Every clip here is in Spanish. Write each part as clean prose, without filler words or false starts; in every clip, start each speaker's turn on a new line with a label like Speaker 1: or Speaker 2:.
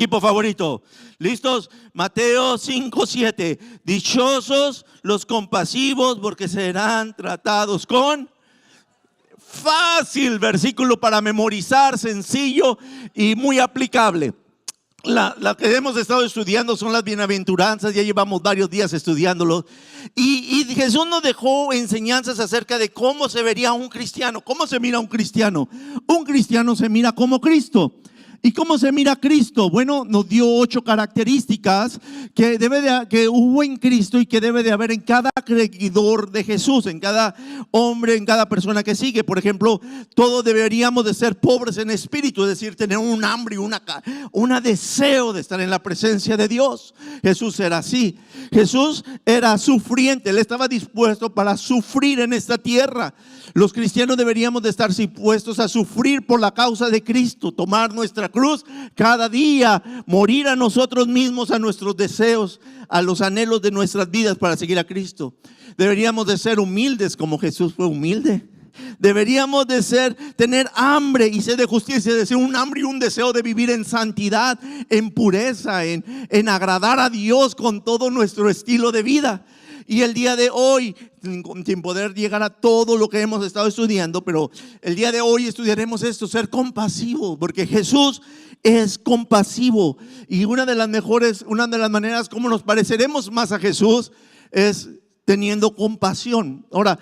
Speaker 1: Equipo favorito. ¿Listos? Mateo 5:7. Dichosos los compasivos porque serán tratados con... Fácil versículo para memorizar, sencillo y muy aplicable. La que hemos estado estudiando son las bienaventuranzas, ya llevamos varios días estudiándolo. Y Jesús nos dejó enseñanzas acerca de cómo se vería un cristiano. ¿Cómo se mira un cristiano? Un cristiano se mira como Cristo. ¿Y cómo se mira Cristo? Bueno, nos dio 8 características que hubo en Cristo y que debe de haber en cada seguidor de Jesús, en cada hombre, en cada persona que sigue. Por ejemplo, todos deberíamos de ser pobres en espíritu, es decir, tener un hambre y un deseo de estar en la presencia de Dios. Jesús era así. Jesús era sufriente, Él estaba dispuesto para sufrir en esta tierra. Los cristianos deberíamos de estar dispuestos a sufrir por la causa de Cristo, tomar nuestra cruz cada día, morir a nosotros mismos, a nuestros deseos, a los anhelos de nuestras vidas para seguir a Cristo. Deberíamos de ser humildes como Jesús fue humilde. Deberíamos de tener hambre y sed de justicia, es decir, un hambre y un deseo de vivir en santidad, en pureza, en agradar a Dios con todo nuestro estilo de vida. Y el día de hoy, sin poder llegar a todo lo que hemos estado estudiando, pero el día de hoy estudiaremos esto, ser compasivo, porque Jesús es compasivo. Y una de las maneras como nos pareceremos más a Jesús es teniendo compasión. Ahora,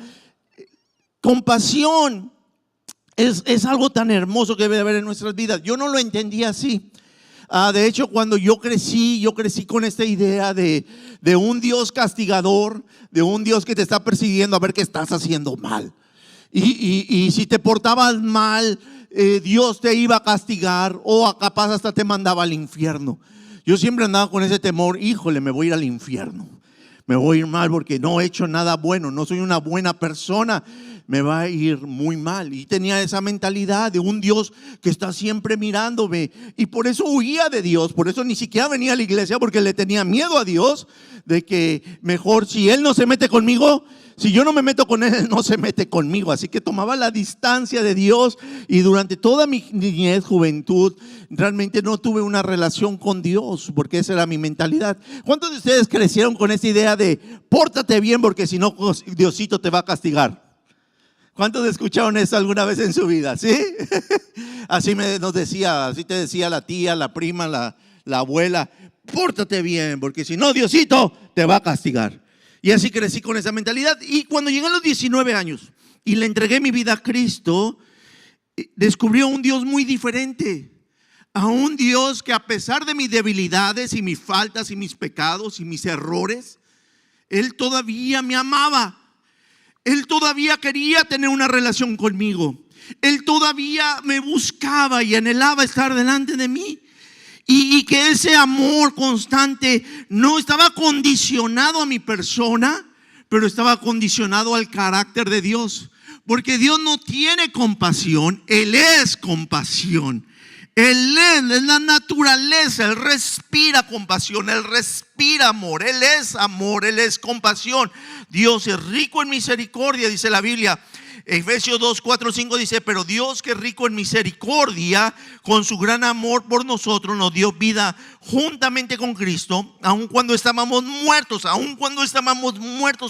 Speaker 1: compasión es algo tan hermoso que debe haber en nuestras vidas. Yo no lo entendía así. De hecho, cuando yo crecí con esta idea de un Dios castigador, de un Dios que te está persiguiendo a ver qué estás haciendo mal. Y si te portabas mal, Dios te iba a castigar o capaz hasta te mandaba al infierno. Yo siempre andaba con ese temor, híjole, me voy a ir al infierno. Me voy a ir mal porque no he hecho nada bueno, no soy una buena persona, me va a ir muy mal. Y tenía esa mentalidad de un Dios que está siempre mirándome. Y por eso huía de Dios, por eso ni siquiera venía a la iglesia, porque le tenía miedo a Dios, de que mejor si Él no se mete conmigo, si yo no me meto con Él, Él no se mete conmigo. Así que tomaba la distancia de Dios y durante toda mi niñez, juventud, realmente no tuve una relación con Dios, porque esa era mi mentalidad. ¿Cuántos de ustedes crecieron con esa idea de pórtate bien porque si no Diosito te va a castigar? ¿Cuántos escucharon eso alguna vez en su vida? ¿Sí? Así te decía la tía, la prima, la abuela, pórtate bien porque si no Diosito te va a castigar. Y así crecí con esa mentalidad. Y cuando llegué a los 19 años y le entregué mi vida a Cristo, descubrí a un Dios muy diferente. A un Dios que a pesar de mis debilidades y mis faltas y mis pecados y mis errores, Él todavía me amaba. Él todavía quería tener una relación conmigo. Él todavía me buscaba y anhelaba estar delante de mí. Y que ese amor constante no estaba condicionado a mi persona, pero estaba condicionado al carácter de Dios. Porque Dios no tiene compasión, Él es compasión. Él es la naturaleza, Él respira compasión, Él respira amor, Él es compasión. Dios es rico en misericordia, dice la Biblia. Efesios 2, 4, 5 dice, pero Dios que es rico en misericordia, con su gran amor por nosotros, nos dio vida juntamente con Cristo, aun cuando estábamos muertos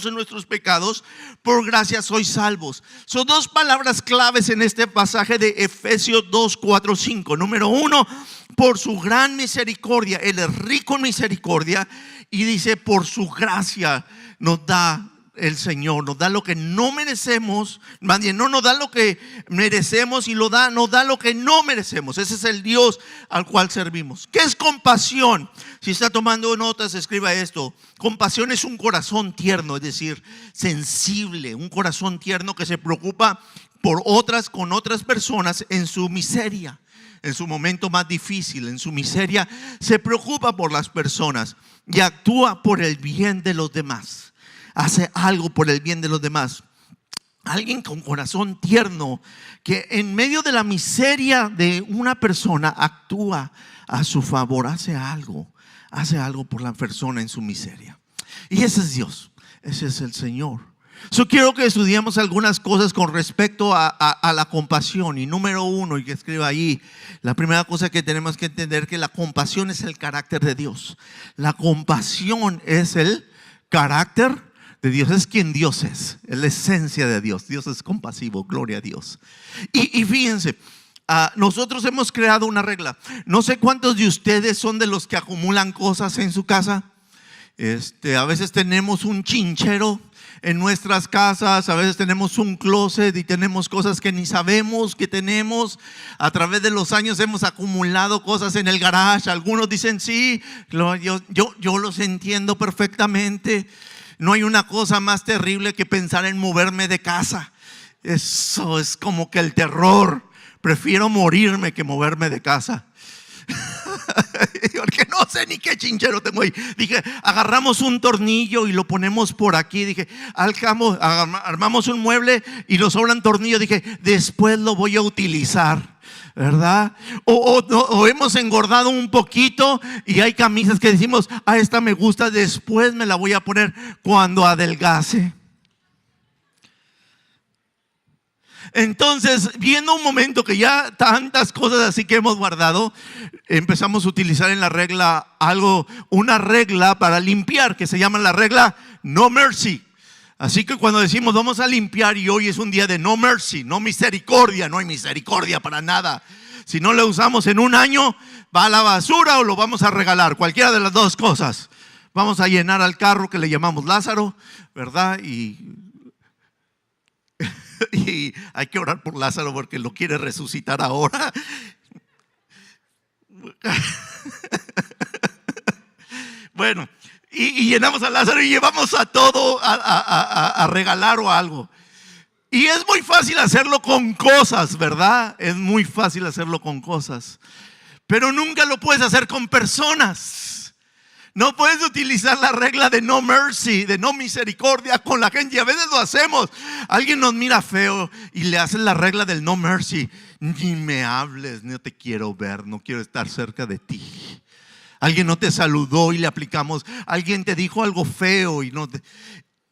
Speaker 1: en nuestros pecados, por gracia sois salvos. Son dos palabras claves en este pasaje de Efesios 2, 4, 5. Número 1, por su gran misericordia, Él es rico en misericordia, y dice, por su gracia nos da el Señor, nos da lo que no merecemos, más bien no nos da lo que merecemos y nos da lo que no merecemos. Ese es el Dios al cual servimos. ¿Qué es compasión? Si está tomando notas, escriba esto. Compasión es un corazón tierno, es decir, sensible, un corazón tierno que se preocupa con otras personas en su miseria, en su momento más difícil, en su miseria, se preocupa por las personas y actúa por el bien de los demás. Hace algo por el bien de los demás. Alguien con corazón tierno que en medio de la miseria de una persona actúa a su favor, hace algo por la persona en su miseria. Y ese es Dios, ese es el Señor. Yo quiero que estudiemos algunas cosas con respecto a la compasión. Y número uno, y que escriba ahí, la primera cosa que tenemos que entender que la compasión es el carácter de Dios. La compasión es el carácter de Dios, es quien Dios es la esencia de Dios. Dios es compasivo, gloria a Dios. Y fíjense, nosotros hemos creado una regla. No sé cuántos de ustedes son de los que acumulan cosas en su casa. A veces tenemos un chinchero en nuestras casas, a veces tenemos un closet y tenemos cosas que ni sabemos que tenemos. A través de los años hemos acumulado cosas en el garage. Algunos dicen sí, yo los entiendo perfectamente. No hay una cosa más terrible que pensar en moverme de casa. Eso es como que el terror. Prefiero morirme que moverme de casa. Porque no sé ni qué chinchero tengo ahí. Dije, agarramos un tornillo y lo ponemos por aquí. Dije, armamos un mueble y nos sobran tornillos. Dije, después lo voy a utilizar, ¿verdad? O hemos engordado un poquito y hay camisas que decimos, esta me gusta, después me la voy a poner cuando adelgace. Entonces, viendo un momento que ya tantas cosas así que hemos guardado, empezamos a utilizar en la regla una regla para limpiar que se llama la regla No Mercy. Así que cuando decimos vamos a limpiar y hoy es un día de No Mercy, no misericordia, no hay misericordia para nada. Si no lo usamos en un año, va a la basura o lo vamos a regalar, cualquiera de las dos cosas. Vamos a llenar al carro que le llamamos Lázaro, ¿verdad? Y hay que orar por Lázaro porque lo quiere resucitar ahora. Bueno, y llenamos a Lázaro y llevamos a todo a regalar o algo. Y es muy fácil hacerlo con cosas, ¿verdad? Es muy fácil hacerlo con cosas, pero nunca lo puedes hacer con personas. No puedes utilizar la regla de no mercy, de no misericordia con la gente. Y a veces lo hacemos. Alguien nos mira feo y le hacen la regla del no mercy. Ni me hables, no te quiero ver, no quiero estar cerca de ti. Alguien no te saludó y le aplicamos. Alguien te dijo algo feo y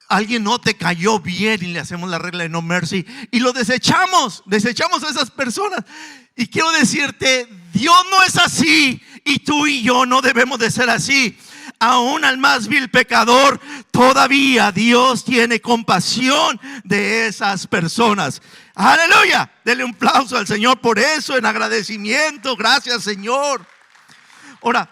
Speaker 1: alguien no te cayó bien y le hacemos la regla de no mercy y lo desechamos a esas personas. Y quiero decirte, Dios no es así y tú y yo no debemos de ser así. Aún al más vil pecador, todavía Dios tiene compasión de esas personas. Aleluya, denle un aplauso al Señor por eso, en agradecimiento. Gracias, Señor. Ahora,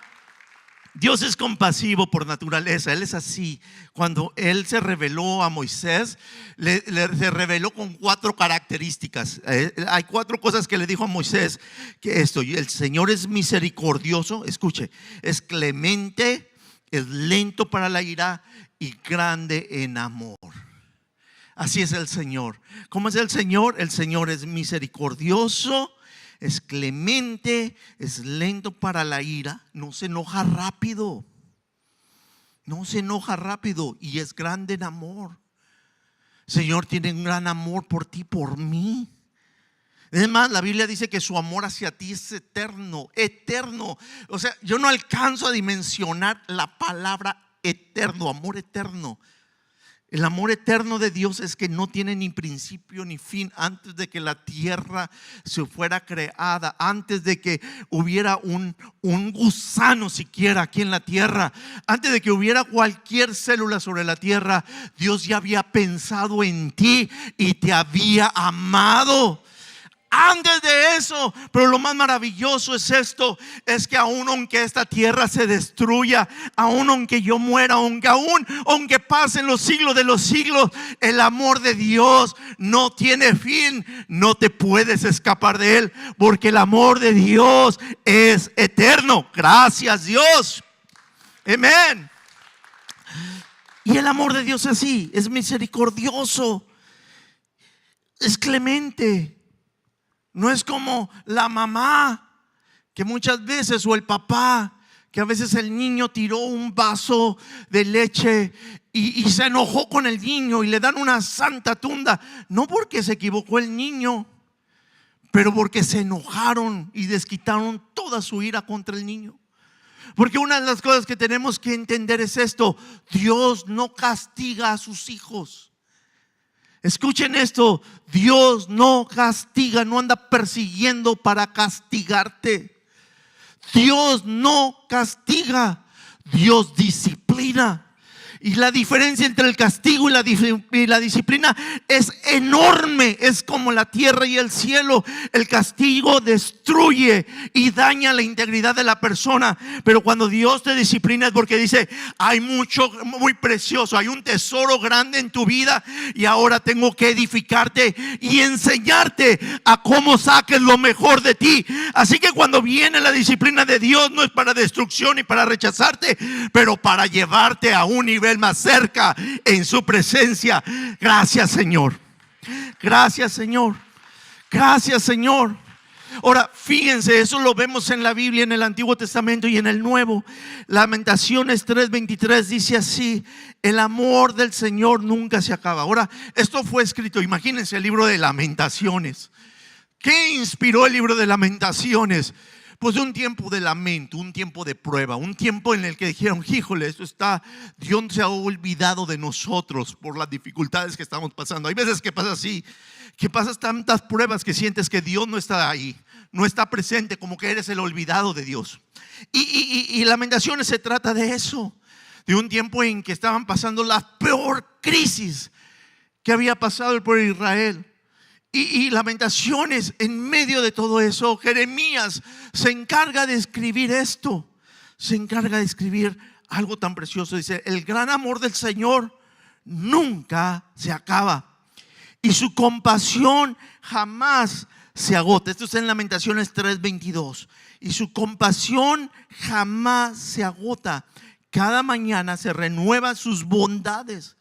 Speaker 1: Dios es compasivo por naturaleza. Él es así. Cuando Él se reveló a Moisés, se reveló con 4 características. Hay 4 cosas que le dijo a Moisés. Que el Señor es misericordioso, escuche, es clemente, es lento para la ira y grande en amor. Así es el Señor. ¿Cómo es el Señor? El Señor es misericordioso, es clemente, es lento para la ira, no se enoja rápido. No se enoja rápido y es grande en amor. Señor tiene un gran amor por ti, por mí. Es más, la Biblia dice que su amor hacia ti es eterno, eterno. O sea, yo no alcanzo a dimensionar la palabra eterno, amor eterno. El amor eterno de Dios es que no tiene ni principio ni fin. Antes de que la tierra se fuera creada, antes de que hubiera un gusano siquiera aquí en la tierra, antes de que hubiera cualquier célula sobre la tierra, Dios ya había pensado en ti y te había amado. Antes de eso, pero lo más maravilloso es esto, es que aún aunque esta tierra se destruya, aún aunque yo muera, aunque pasen los siglos de los siglos, el amor de Dios no tiene fin. No te puedes escapar de Él, porque el amor de Dios es eterno. Gracias, Dios. Amén. Y el amor de Dios es así, es misericordioso, es clemente. No es como la mamá que muchas veces, o el papá, que a veces el niño tiró un vaso de leche y se enojó con el niño y le dan una santa tunda. No porque se equivocó el niño, pero porque se enojaron y desquitaron toda su ira contra el niño. Porque una de las cosas que tenemos que entender es esto: Dios no castiga a sus hijos. Escuchen esto, Dios no castiga, no anda persiguiendo para castigarte. Dios no castiga, Dios disciplina. Y la diferencia entre el castigo y la disciplina es enorme. Es como la tierra y el cielo. El castigo destruye y daña la integridad de la persona. Pero cuando Dios te disciplina es porque dice: hay mucho muy precioso, hay un tesoro grande en tu vida, y ahora tengo que edificarte y enseñarte a cómo saques lo mejor de ti. Así que cuando viene la disciplina de Dios, no es para destrucción y para rechazarte, pero para llevarte a un nivel más cerca en su presencia. Gracias, Señor. Gracias, Señor. Gracias, Señor. Ahora, fíjense, eso lo vemos en la Biblia, en el Antiguo Testamento y en el Nuevo. Lamentaciones 3:23 dice así: el amor del Señor nunca se acaba. Ahora, esto fue escrito, imagínense, el libro de Lamentaciones. ¿Qué inspiró el libro de Lamentaciones? Pues de un tiempo de lamento, un tiempo de prueba, un tiempo en el que dijeron: híjole, Dios se ha olvidado de nosotros por las dificultades que estamos pasando. Hay veces que pasa así, que pasas tantas pruebas que sientes que Dios no está ahí, no está presente, como que eres el olvidado de Dios. Y Lamentaciones se trata de eso, de un tiempo en que estaban pasando la peor crisis que había pasado el pueblo de Israel. Y Lamentaciones, en medio de todo eso, Jeremías se encarga de escribir esto. Se encarga de escribir algo tan precioso. Dice: el gran amor del Señor nunca se acaba, y su compasión jamás se agota. Esto está en Lamentaciones 3:22. Y su compasión jamás se agota. Cada mañana se renuevan sus bondades.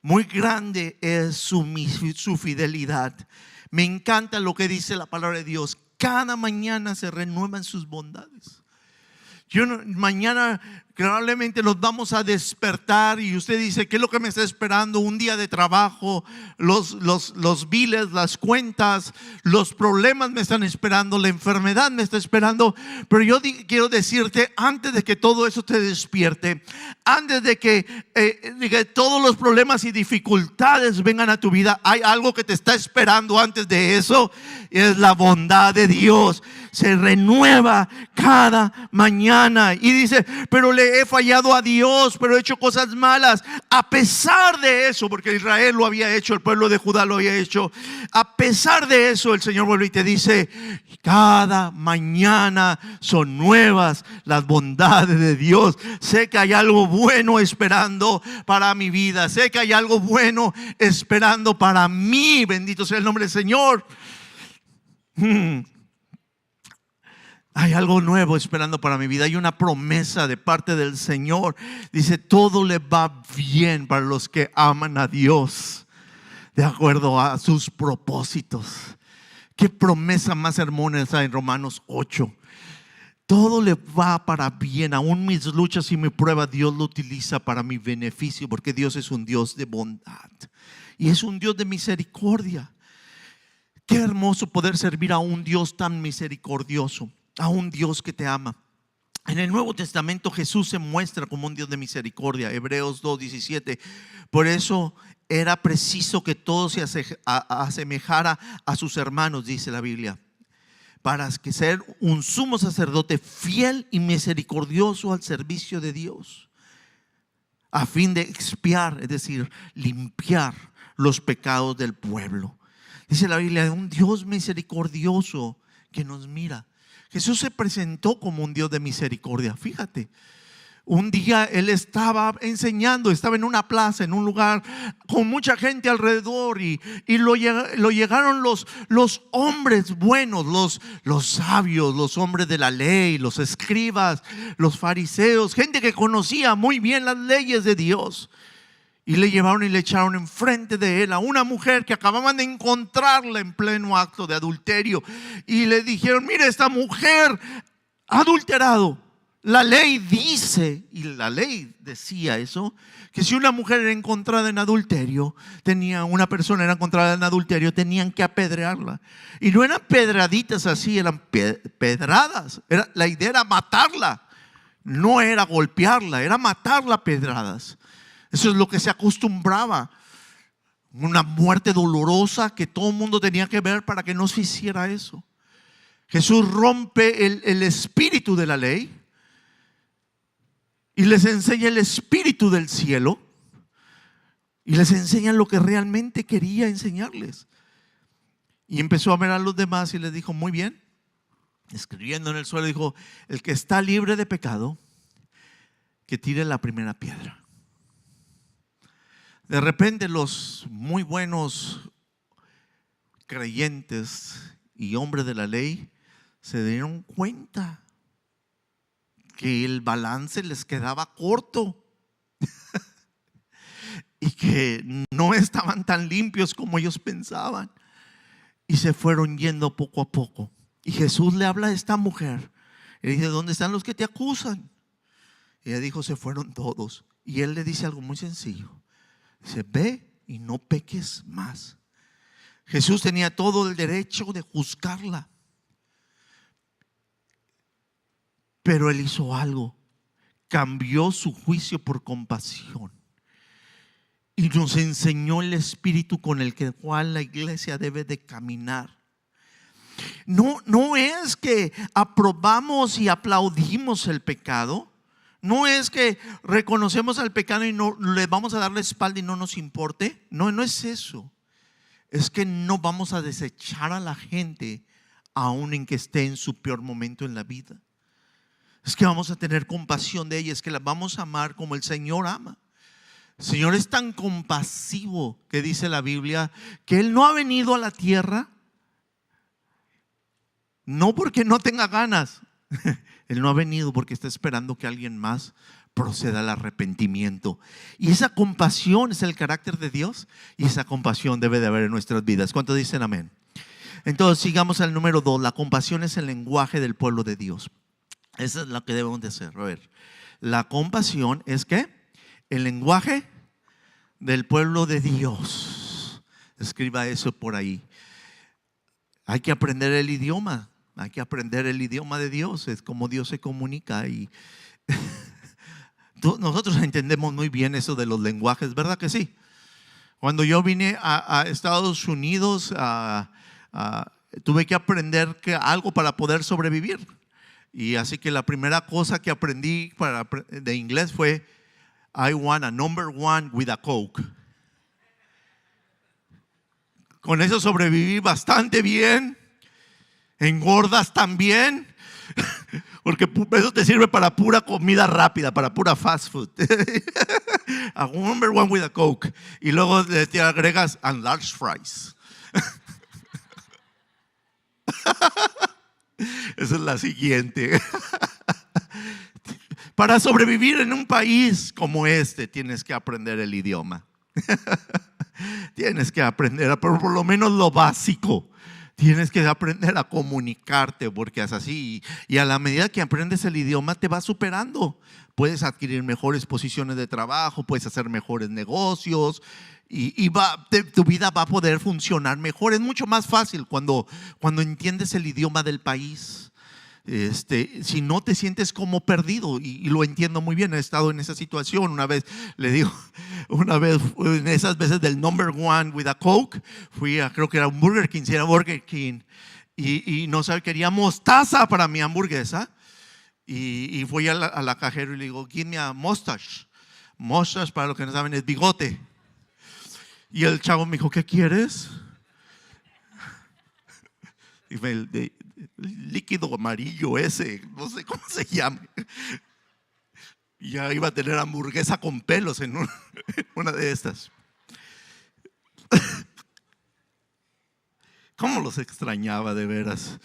Speaker 1: Muy grande es su fidelidad. Me encanta lo que dice la palabra de Dios. Cada mañana se renuevan sus bondades. Mañana probablemente nos vamos a despertar y usted dice: ¿qué es lo que me está esperando? Un día de trabajo, los biles, las cuentas, los problemas me están esperando, la enfermedad me está esperando. Pero yo quiero decirte, antes de que todo eso te despierte, antes de que todos los problemas y dificultades vengan a tu vida, hay algo que te está esperando antes de eso, y es la bondad de Dios. Se renueva cada mañana. Y dice: pero le he fallado a Dios, pero he hecho cosas malas. A pesar de eso, porque Israel lo había hecho, el pueblo de Judá lo había hecho, a pesar de eso, el Señor vuelve y te dice: cada mañana son nuevas las bondades de Dios. Sé que hay algo bueno esperando para mi vida. Sé que hay algo bueno esperando para mí. Bendito sea el nombre del Señor. Hay algo nuevo esperando para mi vida. Hay una promesa de parte del Señor. Dice: todo le va bien para los que aman a Dios, de acuerdo a sus propósitos. Qué promesa más hermosa en Romanos 8. Todo le va para bien. Aún mis luchas y mi prueba, Dios lo utiliza para mi beneficio, porque Dios es un Dios de bondad y es un Dios de misericordia. Qué hermoso poder servir a un Dios tan misericordioso, a un Dios que te ama. En el Nuevo Testamento Jesús se muestra como un Dios de misericordia. Hebreos 2:17. Por eso era preciso que todo se asemejara a sus hermanos, dice la Biblia, para que ser un sumo sacerdote fiel y misericordioso al servicio de Dios, a fin de expiar, es decir, limpiar los pecados del pueblo. Dice la Biblia: un Dios misericordioso que nos mira. Jesús se presentó como un Dios de misericordia. Fíjate, un día Él estaba enseñando, estaba en una plaza, en un lugar con mucha gente alrededor, y lo llegaron los hombres buenos, los sabios, los hombres de la ley, los escribas, los fariseos, gente que conocía muy bien las leyes de Dios. Y le llevaron y le echaron enfrente de él a una mujer que acababan de encontrarla en pleno acto de adulterio. Y le dijeron: mire, esta mujer ha adulterado. La ley dice, y la ley decía eso, que si una mujer era encontrada en adulterio, una persona era encontrada en adulterio, tenían que apedrearla. Y no eran pedraditas así, eran pedradas. La idea era matarla. No era golpearla, era matarla a pedradas. Eso es lo que se acostumbraba. una muerte dolorosa que todo el mundo tenía que ver para que no se hiciera eso. Jesús rompe el espíritu de la ley y les enseña el espíritu del cielo y les enseña lo que realmente quería enseñarles. Y empezó a ver a los demás y les dijo: muy bien, escribiendo en el suelo, dijo: el que está libre de pecado, que tire la primera piedra. De repente los muy buenos creyentes y hombres de la ley se dieron cuenta que el balance les quedaba corto y que no estaban tan limpios como ellos pensaban, y se fueron yendo poco a poco. Y Jesús le habla a esta mujer y le dice: ¿dónde están los que te acusan? Y ella dijo: se fueron todos. Y él le dice algo muy sencillo. Dice: ve y no peques más. Jesús tenía todo el derecho de juzgarla, pero él hizo algo. Cambió su juicio por compasión y nos enseñó el espíritu con el cual la iglesia debe de caminar. No es que aprobamos y aplaudimos el pecado. No es que reconocemos al pecado y no le vamos a dar la espalda y no nos importe. No es eso. Es que no vamos a desechar a la gente aun en que esté en su peor momento en la vida. Es que vamos a tener compasión de ella. Es que la vamos a amar como el Señor ama. El Señor es tan compasivo que dice la Biblia que Él no ha venido a la tierra no porque no tenga ganas. Él no ha venido porque está esperando que alguien más proceda al arrepentimiento. Y esa compasión es el carácter de Dios, y esa compasión debe de haber en nuestras vidas. ¿Cuántos dicen amén? Entonces sigamos al número 2. La compasión es el lenguaje del pueblo de Dios. Eso es lo que debemos de hacer. A ver, la compasión es ¿qué? El lenguaje del pueblo de Dios. Escriba eso por ahí. Hay que aprender el idioma. Hay que aprender el idioma de Dios. Es como Dios se comunica. Y nosotros entendemos muy bien eso de los lenguajes, ¿verdad que sí? Cuando yo vine a Estados Unidos, tuve que aprender algo para poder sobrevivir. Y así que la primera cosa que aprendí de inglés fue: I want a number one with a Coke. Con eso sobreviví bastante bien. Engordas también, porque eso te sirve para pura comida rápida, para pura fast food. A number one with a Coke. Y luego te agregas and large fries. Esa es la siguiente. Para sobrevivir en un país como este, tienes que aprender el idioma. Tienes que aprender por lo menos lo básico. Tienes que aprender a comunicarte, porque es así. Y a la medida que aprendes el idioma, te vas superando. Puedes adquirir mejores posiciones de trabajo, puedes hacer mejores negocios, y tu vida va a poder funcionar mejor. Es mucho más fácil cuando entiendes el idioma del país. Si no, te sientes como perdido, y lo entiendo muy bien. He estado en esa situación. Una vez en esas veces del number one with a Coke, fui a, creo que era un Burger King, si era Burger King, y no sabía, quería mostaza para mi hamburguesa, y fui a la cajera y le digo: give me a mustache. Mustache, para los que no saben, es bigote. Y el chavo me dijo: ¿qué quieres? Y el líquido amarillo ese, no sé cómo se llama. Y ya iba a tener hamburguesa con pelos en una de estas. ¿Cómo los extrañaba de veras?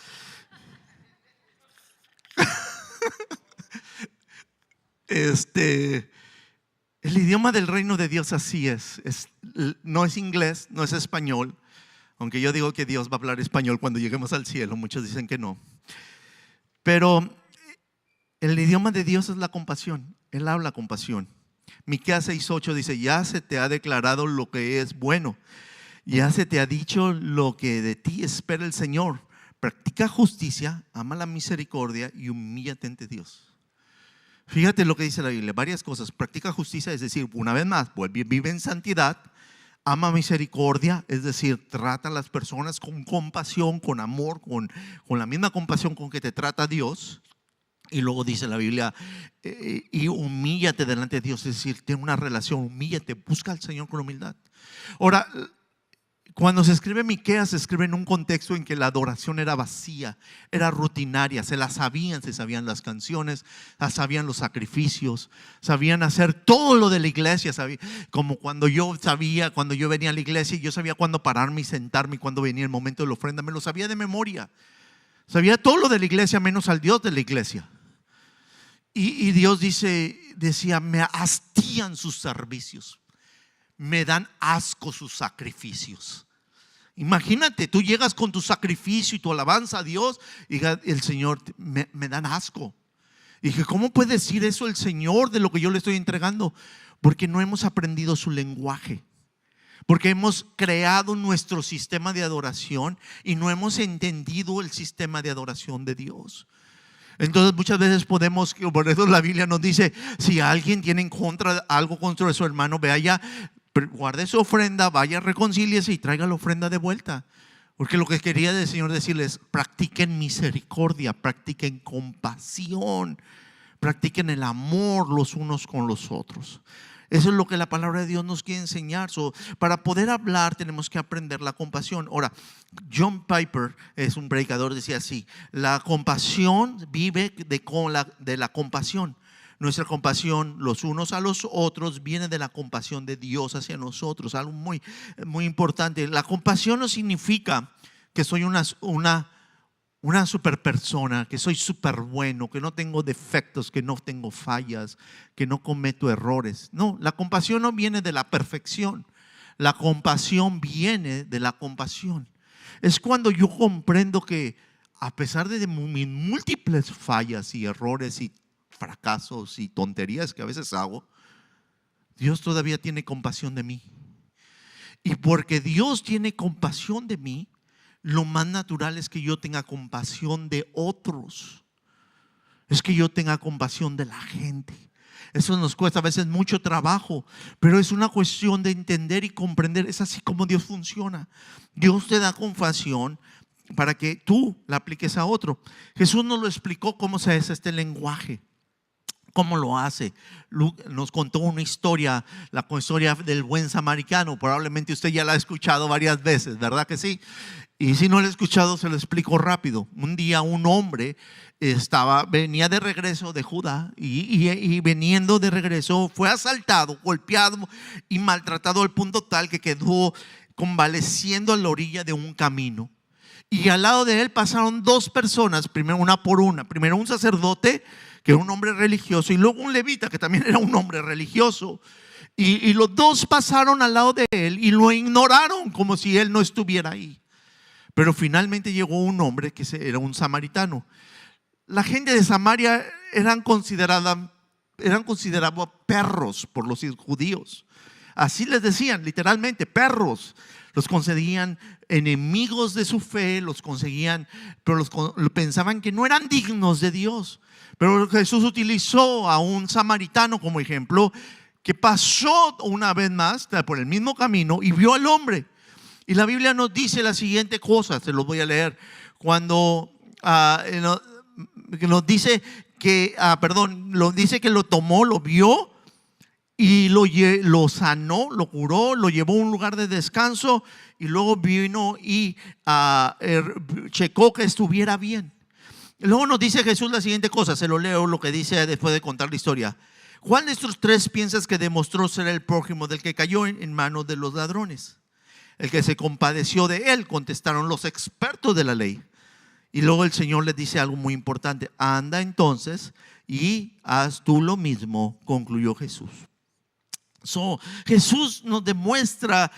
Speaker 1: El idioma del reino de Dios así es. No es inglés, no es español. Aunque yo digo que Dios va a hablar español cuando lleguemos al cielo, muchos dicen que no. Pero el idioma de Dios es la compasión. Él habla compasión. Miqueas 6:8 dice: ya se te ha declarado lo que es bueno, ya se te ha dicho lo que de ti espera el Señor. Practica justicia, ama la misericordia y humíllate ante Dios. Fíjate lo que dice la Biblia, varias cosas. Practica justicia, es decir, una vez más, vive en santidad. ama misericordia, es decir, trata a las personas con compasión, con amor, con la misma compasión con que te trata Dios. Y luego dice la Biblia, y humíllate delante de Dios, es decir, ten una relación, humíllate, busca al Señor con humildad. Ahora, cuando se escribe Miqueas, se escribe en un contexto en que la adoración era vacía, era rutinaria, se sabían las canciones, sabían los sacrificios, sabían hacer todo lo de la iglesia, como cuando yo venía a la iglesia, yo sabía cuándo pararme y sentarme, y cuando venía el momento de la ofrenda, me lo sabía de memoria. Sabía todo lo de la iglesia menos al Dios de la iglesia. Y Dios decía, me hastían sus servicios, me dan asco sus sacrificios. Imagínate, tú llegas con tu sacrificio y tu alabanza a Dios y el Señor, me dan asco. Y dije, ¿cómo puede decir eso el Señor de lo que yo le estoy entregando? Porque no hemos aprendido su lenguaje. Porque hemos creado nuestro sistema de adoración y no hemos entendido el sistema de adoración de Dios. Entonces muchas veces por eso la Biblia nos dice, si alguien tiene algo contra su hermano, vaya, guarde su ofrenda, vaya, reconcíliese y traiga la ofrenda de vuelta. Porque lo que quería el Señor decirles, practiquen misericordia, practiquen compasión, practiquen el amor los unos con los otros. Eso es lo que la palabra de Dios nos quiere enseñar. Para poder hablar tenemos que aprender la compasión. Ahora, John Piper es un predicador, decía así: la compasión vive de la compasión. Nuestra compasión los unos a los otros viene de la compasión de Dios hacia nosotros. Algo muy, muy importante. La compasión no significa que soy una super persona, que soy súper bueno, que no tengo defectos, que no tengo fallas, que no cometo errores. No, la compasión no viene de la perfección. La compasión viene de la compasión. Es cuando yo comprendo que a pesar de mis múltiples fallas y errores y fracasos y tonterías que a veces hago, Dios todavía tiene compasión de mí. Y porque Dios tiene compasión de mí, lo más natural es que yo tenga compasión de otros. Es que yo tenga compasión de la gente. Eso nos cuesta a veces mucho trabajo, pero es una cuestión de entender y comprender. Es así como Dios funciona. Dios te da compasión para que tú la apliques a otro. Jesús nos lo explicó cómo se hace este lenguaje. ¿Cómo lo hace? Nos contó una historia, la historia del buen samaritano. Probablemente usted ya la ha escuchado varias veces, ¿verdad que sí? Y si no lo ha escuchado, se lo explico rápido. Un día un hombre venía de regreso de Judá y veniendo de regreso fue asaltado, golpeado y maltratado al punto tal que quedó convaleciendo a la orilla de un camino. Y al lado de él pasaron dos personas, primero una por una. Primero un sacerdote, que era un hombre religioso, y luego un levita, que también era un hombre religioso. Y los dos pasaron al lado de él y lo ignoraron como si él no estuviera ahí. Pero finalmente llegó un hombre que era un samaritano. La gente de Samaria eran considerados perros por los judíos. Así les decían, literalmente, perros. Los conseguían enemigos de su fe, pero pensaban que no eran dignos de Dios. Pero Jesús utilizó a un samaritano como ejemplo, que pasó una vez más por el mismo camino y vio al hombre. Y la Biblia nos dice la siguiente cosa, se los voy a leer. Cuando nos dice que, dice que lo tomó, lo vio y lo sanó, lo curó, lo llevó a un lugar de descanso y luego vino y checó que estuviera bien. Luego nos dice Jesús la siguiente cosa, se lo leo lo que dice después de contar la historia. ¿Cuál de estos tres piensas que demostró ser el prójimo del que cayó en manos de los ladrones? El que se compadeció de él, contestaron los expertos de la ley. Y luego el Señor les dice algo muy importante: anda entonces y haz tú lo mismo, concluyó Jesús. Jesús nos demuestra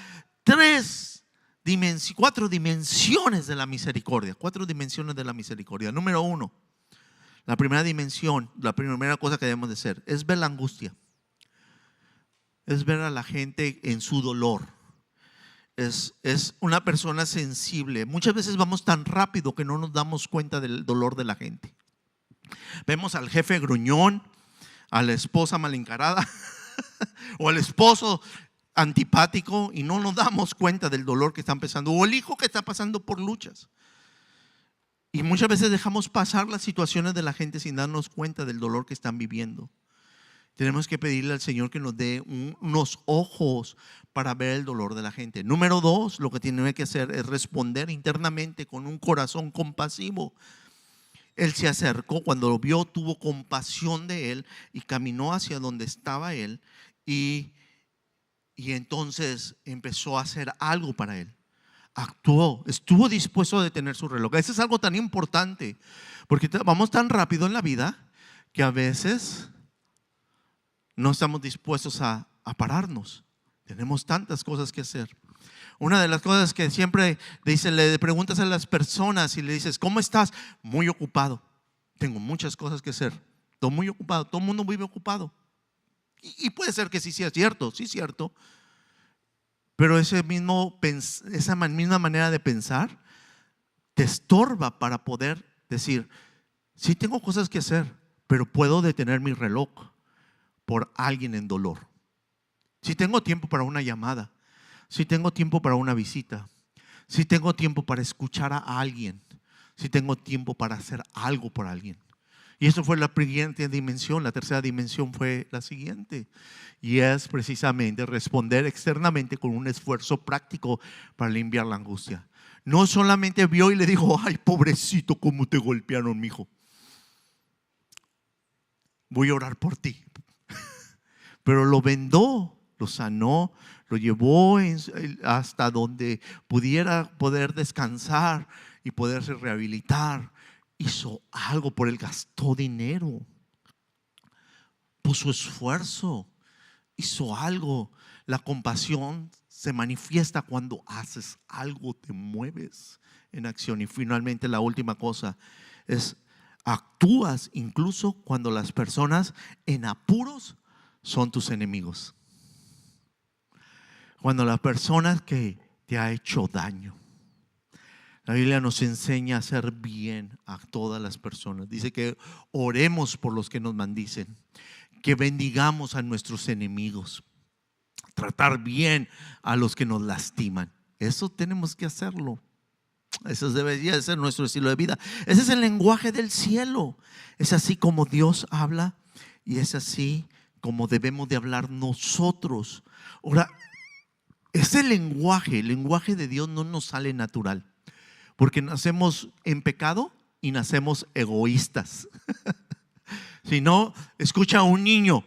Speaker 1: cuatro dimensiones de la misericordia. Cuatro dimensiones de la misericordia. Número uno, la primera dimensión, la primera cosa que debemos de hacer es ver la angustia. Es ver a la gente en su dolor. Es una persona sensible. Muchas veces vamos tan rápido que no nos damos cuenta del dolor de la gente. Vemos al jefe gruñón, a la esposa mal encarada o al esposo antipático y no nos damos cuenta del dolor que están pasando, o el hijo que está pasando por luchas. Y muchas veces dejamos pasar las situaciones de la gente sin darnos cuenta del dolor que están viviendo. Tenemos que pedirle al Señor que nos dé unos ojos para ver el dolor de la gente. Número 2, lo que tiene que hacer es responder internamente con un corazón compasivo. Él se acercó, cuando lo vio, tuvo compasión de él y caminó hacia donde estaba él y entonces empezó a hacer algo para él. Actuó, estuvo dispuesto a detener su reloj. Eso es algo tan importante, porque vamos tan rápido en la vida que a veces no estamos dispuestos a pararnos. Tenemos tantas cosas que hacer. Una de las cosas que siempre le preguntas a las personas y le dices, ¿cómo estás? Muy ocupado. Tengo muchas cosas que hacer. Estoy muy ocupado. Todo el mundo vive ocupado. Y puede ser que sí sea cierto, sí es cierto. Pero esa misma manera de pensar te estorba para poder decir, sí tengo cosas que hacer, pero puedo detener mi reloj por alguien en dolor. Si tengo tiempo para una llamada, si tengo tiempo para una visita, si tengo tiempo para escuchar a alguien, si tengo tiempo para hacer algo por alguien. Y eso fue la siguiente dimensión. La tercera dimensión fue la siguiente, y es precisamente responder externamente con un esfuerzo práctico para limpiar la angustia. No solamente vio y le dijo, ay, pobrecito, cómo te golpearon, mijo, voy a orar por ti. Pero lo vendó, lo sanó, lo llevó hasta donde poder descansar y poderse rehabilitar. Hizo algo por él, gastó dinero, puso esfuerzo, hizo algo. La compasión se manifiesta cuando haces algo, te mueves en acción. Y finalmente la última cosa es, actúas incluso cuando las personas en apuros son tus enemigos. Cuando la persona que te ha hecho daño. La Biblia nos enseña a hacer bien a todas las personas. Dice que oremos por los que nos maldicen, que bendigamos a nuestros enemigos, tratar bien a los que nos lastiman. Eso tenemos que hacerlo. Eso debería ser nuestro estilo de vida. Ese es el lenguaje del cielo. Es así como Dios habla y es así como debemos de hablar nosotros. Ahora, ese lenguaje, el lenguaje de Dios no nos sale natural. Porque nacemos en pecado y nacemos egoístas. Si no, escucha a un niño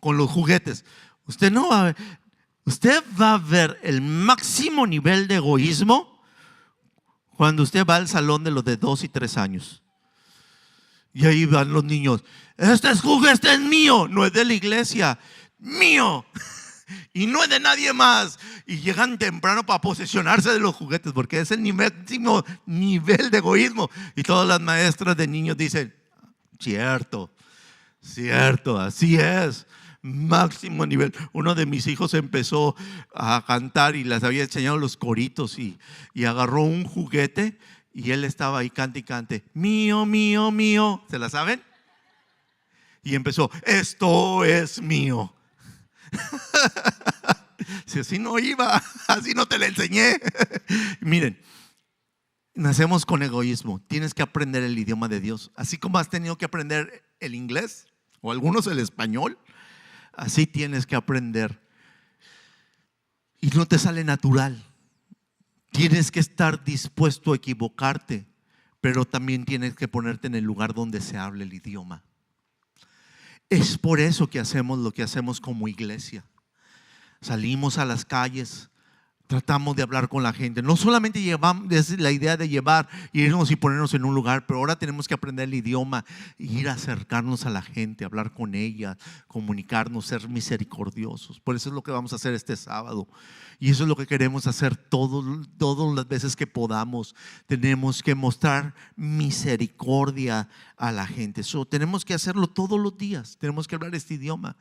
Speaker 1: con los juguetes. Usted va a ver el máximo nivel de egoísmo cuando usted va al salón de los de 2 y 3 años. Y ahí van los niños. Este juguete es mío, no es de la iglesia, mío. Y no es de nadie más. Y llegan temprano para posesionarse de los juguetes, porque es el máximo nivel de egoísmo. Y todas las maestras de niños dicen, cierto, así es, máximo nivel. Uno de mis hijos empezó a cantar y les había enseñado los coritos y agarró un juguete y él estaba ahí cante y cante, mío, mío, mío. ¿Se la saben? Y empezó, esto es mío. Si así no iba, así no te la enseñé. Miren, nacemos con egoísmo. Tienes que aprender el idioma de Dios. Así como has tenido que aprender el inglés o algunos el español, así tienes que aprender. Y no te sale natural. Tienes que estar dispuesto a equivocarte, pero también tienes que ponerte en el lugar donde se hable el idioma. Es por eso que hacemos lo que hacemos como iglesia. Salimos a las calles, tratamos de hablar con la gente. No solamente es la idea de irnos y ponernos en un lugar, pero ahora tenemos que aprender el idioma, ir a acercarnos a la gente, hablar con ella, comunicarnos, ser misericordiosos. Por eso es lo que vamos a hacer este sábado. Y eso es lo que queremos hacer todas las veces que podamos. Tenemos que mostrar misericordia a la gente. Tenemos que hacerlo todos los días. Tenemos que hablar este idioma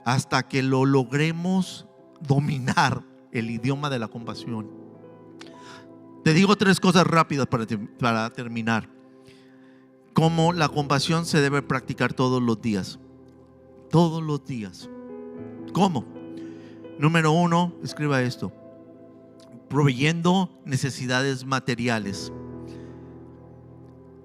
Speaker 1: hasta que lo logremos dominar, el idioma de la compasión. Te digo 3 cosas rápidas para terminar. Cómo la compasión se debe practicar todos los días. Todos los días. ¿Cómo? Número 1, escriba esto: proveyendo necesidades materiales.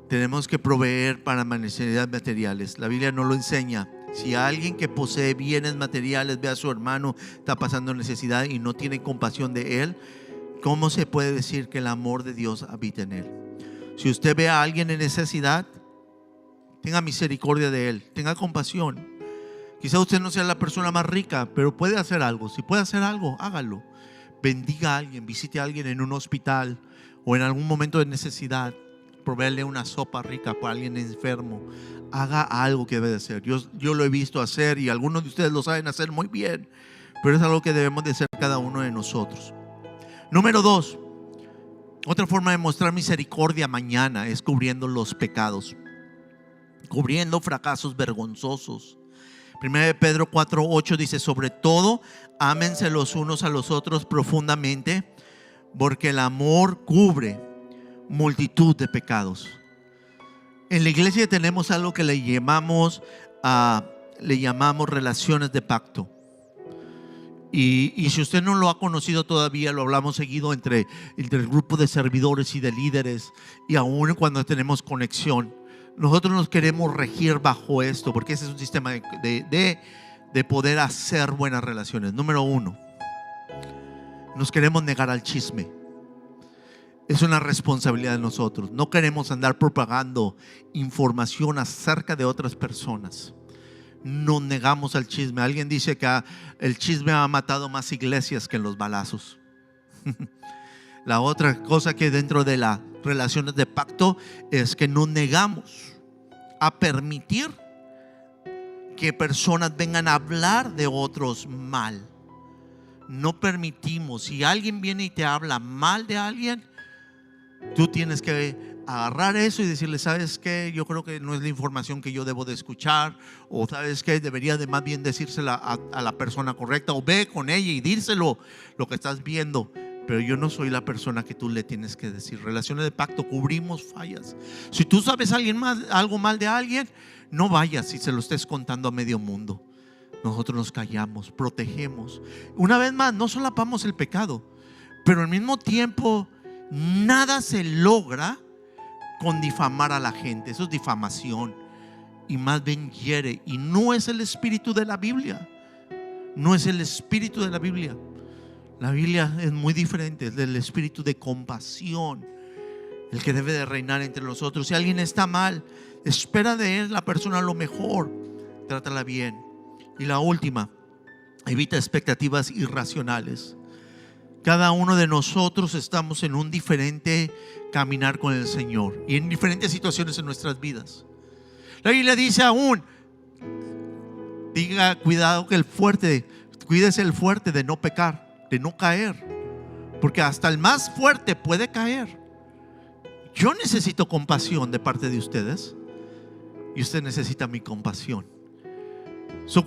Speaker 1: Tenemos que proveer para necesidades materiales. La Biblia no lo enseña. Si alguien que posee bienes materiales ve a su hermano está pasando necesidad y no tiene compasión de él, ¿cómo se puede decir que el amor de Dios habita en él? Si usted ve a alguien en necesidad, tenga misericordia de él, tenga compasión. Quizá usted no sea la persona más rica, pero puede hacer algo. Si puede hacer algo, hágalo. Bendiga a alguien, visite a alguien en un hospital o en algún momento de necesidad. Proveerle una sopa rica para alguien enfermo. Haga algo que debe de hacer. Yo lo he visto hacer y algunos de ustedes lo saben hacer muy bien, pero es algo que debemos de hacer cada uno de nosotros. Número 2, otra forma de mostrar misericordia mañana es cubriendo los pecados, cubriendo fracasos vergonzosos. 1 Pedro 4:8 dice: sobre todo, ámense los unos a los otros profundamente, porque el amor cubre multitud de pecados. En la iglesia tenemos algo que le llamamos relaciones de pacto. Y si usted no lo ha conocido todavía, lo hablamos seguido entre el grupo de servidores y de líderes, y aún cuando tenemos conexión. Nosotros nos queremos regir bajo esto, porque ese es un sistema de poder hacer buenas relaciones. Número 1, nos queremos negar al chisme. Es una responsabilidad de nosotros. No queremos andar propagando información acerca de otras personas. Nos negamos al chisme. Alguien dice que el chisme ha matado más iglesias que los balazos. La otra cosa que dentro de las relaciones de pacto es que nos negamos a permitir que personas vengan a hablar de otros mal. No permitimos. Si alguien viene y te habla mal de alguien, tú tienes que agarrar eso y decirle: ¿sabes qué? Yo creo que no es la información que yo debo de escuchar, o ¿sabes qué? Debería de más bien decírsela a la persona correcta, o ve con ella y dírselo lo que estás viendo. Pero yo no soy la persona que tú le tienes que decir. Relaciones de pacto, cubrimos fallas. Si tú sabes algo mal de alguien, no vayas y se lo estés contando a medio mundo. Nosotros nos callamos, protegemos. Una vez más, no solapamos el pecado, pero al mismo tiempo nada se logra con difamar a la gente. Eso es difamación, y más bien hiere, y no es el espíritu de la Biblia. No es el espíritu de la Biblia. La Biblia es muy diferente. Es del espíritu de compasión el que debe de reinar entre nosotros. Si alguien está mal, espera de él, la persona, lo mejor. Trátala bien. Y la última, evita expectativas irracionales. Cada uno de nosotros estamos en un diferente caminar con el Señor y en diferentes situaciones en nuestras vidas. La Biblia dice aún: diga, cuidado que cuídese el fuerte de no pecar, de no caer, porque hasta el más fuerte puede caer. Yo necesito compasión de parte de ustedes y usted necesita mi compasión.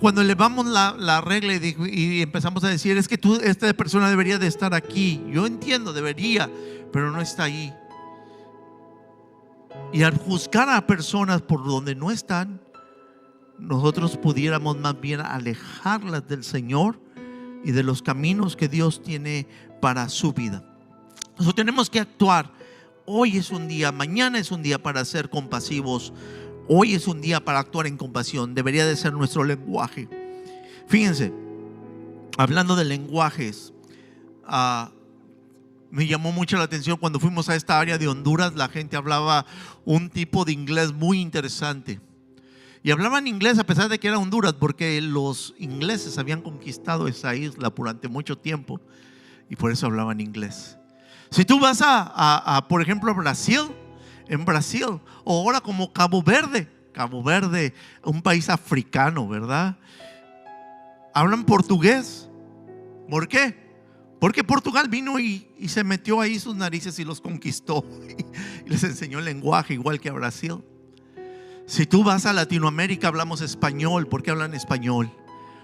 Speaker 1: Cuando elevamos la regla y empezamos a decir: es que esta persona debería de estar aquí. Yo entiendo, debería, pero no está ahí. Y al juzgar a personas por donde no están, nosotros pudiéramos más bien alejarlas del Señor y de los caminos que Dios tiene para su vida. Nosotros tenemos que actuar. Hoy es un día, mañana es un día para ser compasivos. Hoy es un día para actuar en compasión. Debería de ser nuestro lenguaje. Fíjense, hablando de lenguajes, me llamó mucho la atención cuando fuimos a esta área de Honduras. La gente hablaba un tipo de inglés muy interesante. Y hablaban inglés a pesar de que era Honduras, porque los ingleses habían conquistado esa isla durante mucho tiempo y por eso hablaban inglés. Si tú vas por ejemplo, a Brasil, en Brasil, o ahora como Cabo Verde, un país africano, ¿verdad? Hablan portugués. ¿Por qué? Porque Portugal vino y se metió ahí sus narices y los conquistó y les enseñó el lenguaje, igual que a Brasil. Si tú vas a Latinoamérica, hablamos español. ¿Por qué hablan español?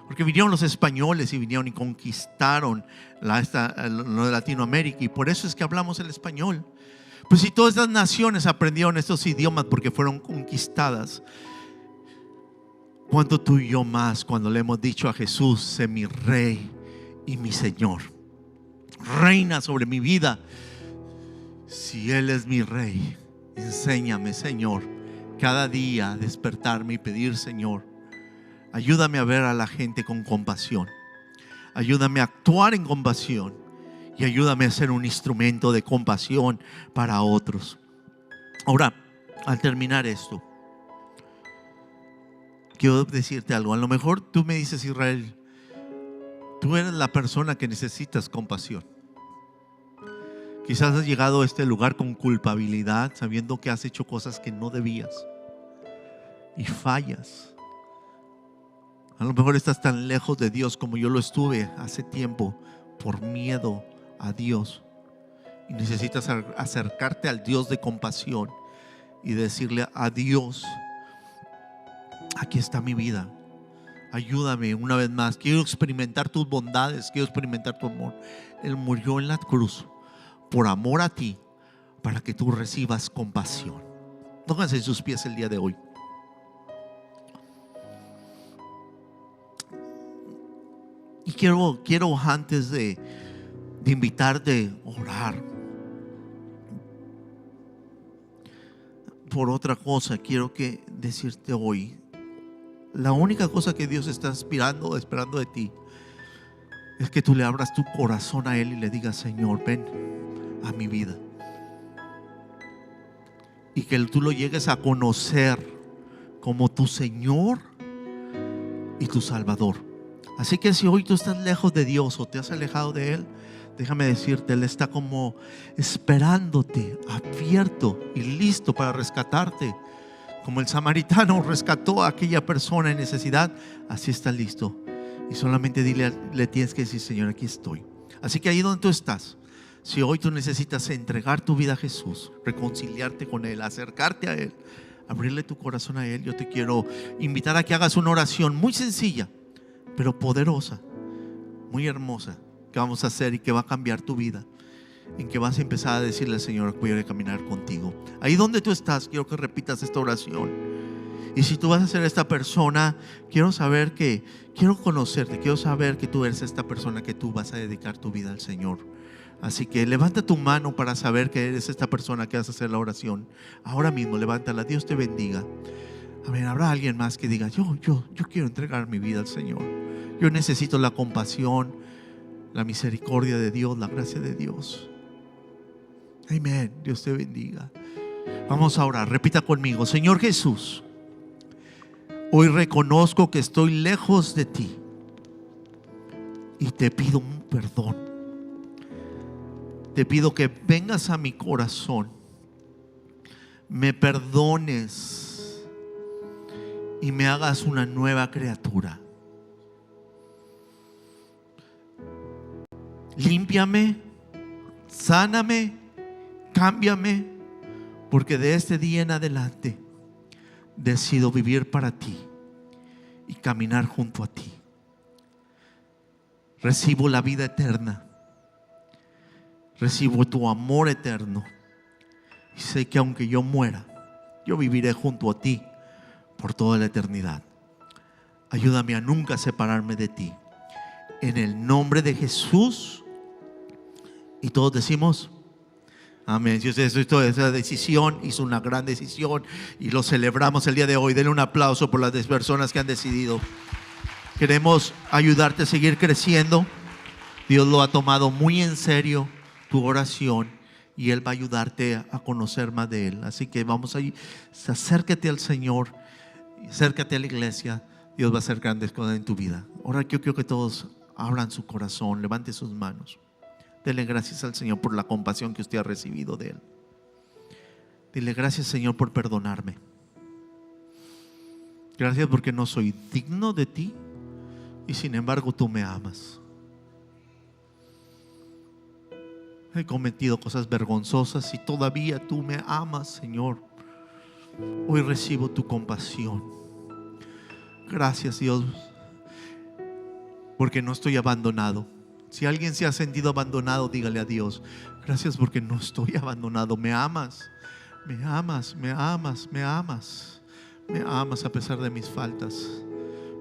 Speaker 1: Porque vinieron los españoles y vinieron y conquistaron lo de Latinoamérica, y por eso es que hablamos el español. Pues si todas estas naciones aprendieron estos idiomas porque fueron conquistadas, ¿cuánto tú y yo más cuando le hemos dicho a Jesús: sé mi rey y mi Señor. Reina sobre mi vida. Si Él es mi Rey, enséñame, Señor, cada día a despertarme y pedir, Señor, ayúdame a ver a la gente con compasión. Ayúdame a actuar en compasión y ayúdame a ser un instrumento de compasión para otros. Ahora, al terminar esto, quiero decirte algo. A lo mejor tú me dices, Israel, tú eres la persona que necesitas compasión. Quizás has llegado a este lugar con culpabilidad, sabiendo que has hecho cosas que no debías y fallas. A lo mejor estás tan lejos de Dios como yo lo estuve hace tiempo por miedo a Dios, y necesitas acercarte al Dios de compasión y decirle a Dios: aquí está mi vida, ayúdame una vez más, quiero experimentar tus bondades, quiero experimentar tu amor. Él murió en la cruz por amor a ti, para que tú recibas compasión. Pónganse en sus pies el día de hoy. Y quiero antes de invitarte a orar por otra cosa, quiero decirte hoy, la única cosa que Dios está esperando de ti es que tú le abras tu corazón a Él y le digas: Señor, ven a mi vida, y que tú lo llegues a conocer como tu Señor y tu Salvador. Así que si hoy tú estás lejos de Dios o te has alejado de Él, déjame decirte, Él está como esperándote, abierto y listo para rescatarte. Como el samaritano rescató a aquella persona en necesidad, así está listo. Y solamente le tienes que decir: Señor, aquí estoy. Así que ahí donde tú estás, si hoy tú necesitas entregar tu vida a Jesús, reconciliarte con Él, acercarte a Él, abrirle tu corazón a Él, yo te quiero invitar a que hagas una oración muy sencilla, pero poderosa, muy hermosa, que vamos a hacer y que va a cambiar tu vida, en que vas a empezar a decirle al Señor: voy a caminar contigo. Ahí donde tú estás, quiero que repitas esta oración. Y si tú vas a ser esta persona, quiero conocerte, quiero saber que tú eres esta persona, que tú vas a dedicar tu vida al Señor. Así que levanta tu mano para saber que eres esta persona que vas a hacer la oración. Ahora mismo, levántala. Dios te bendiga. Amén. Habrá alguien más que diga: yo quiero entregar mi vida al Señor. Yo necesito la compasión, la misericordia de Dios, la gracia de Dios. Amén. Dios te bendiga. Vamos a orar. Repita conmigo: Señor Jesús, hoy reconozco que estoy lejos de ti y te pido un perdón. Te pido que vengas a mi corazón, me perdones y me hagas una nueva criatura. Límpiame, sáname, cámbiame, porque de este día en adelante decido vivir para ti y caminar junto a ti. Recibo la vida eterna, recibo tu amor eterno, y sé que aunque yo muera, yo viviré junto a ti por toda la eternidad. Ayúdame a nunca separarme de ti. En el nombre de Jesús. Y todos decimos amén. Si usted hizo esa decisión, hizo una gran decisión y lo celebramos el día de hoy. Denle un aplauso por las personas que han decidido. Queremos ayudarte a seguir creciendo. Dios lo ha tomado muy en serio, tu oración, y Él va a ayudarte a conocer más de Él. Así que vamos a ir, acércate al Señor, acércate a la iglesia. Dios va a hacer grandes cosas en tu vida. Ahora yo quiero que todos abran su corazón, levante sus manos. Dele gracias al Señor por la compasión que usted ha recibido de Él. Dile: gracias, Señor, por perdonarme. Gracias porque no soy digno de ti y sin embargo tú me amas. He cometido cosas vergonzosas y todavía tú me amas, Señor. Hoy recibo tu compasión. Gracias, Dios, porque no estoy abandonado. Si alguien se ha sentido abandonado, dígale a Dios: gracias porque no estoy abandonado. Me amas, me amas, me amas, me amas. Me amas a pesar de mis faltas.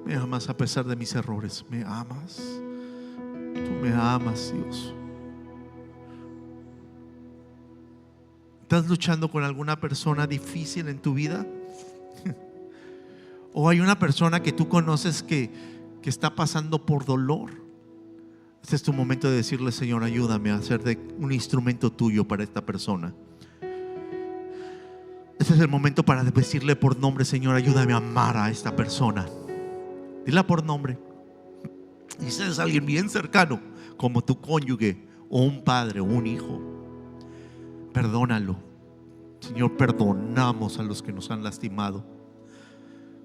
Speaker 1: Me amas a pesar de mis errores. Me amas. Tú me amas, Dios. ¿Estás luchando con alguna persona difícil en tu vida? ¿O hay una persona que tú conoces que está pasando por dolor? Este es tu momento de decirle: Señor, ayúdame a ser un instrumento tuyo para esta persona. Este es el momento para decirle por nombre: Señor, ayúdame a amar a esta persona. Dila por nombre. Y si es alguien bien cercano, como tu cónyuge, o un padre, o un hijo, perdónalo. Señor, perdonamos a los que nos han lastimado.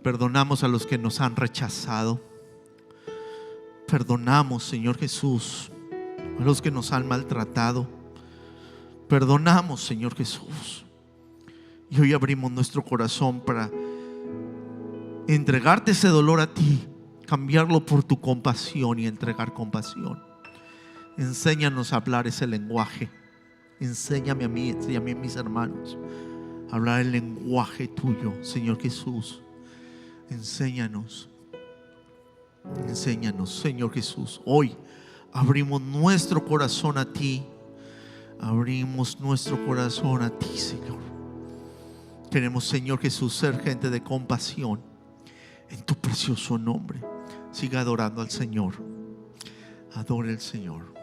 Speaker 1: Perdonamos a los que nos han rechazado. Perdonamos, Señor Jesús, a los que nos han maltratado. Perdonamos, Señor Jesús. Y hoy abrimos nuestro corazón para entregarte ese dolor a ti, cambiarlo por tu compasión y entregar compasión. Enséñanos a hablar ese lenguaje. Enséñame a mí, enséñame a mis hermanos a hablar el lenguaje tuyo, Señor Jesús. Enséñanos, Señor Jesús. Hoy abrimos nuestro corazón a ti. Abrimos nuestro corazón a ti, Señor. Queremos, Señor Jesús, ser gente de compasión. En tu precioso nombre. Siga adorando al Señor. Adore al Señor.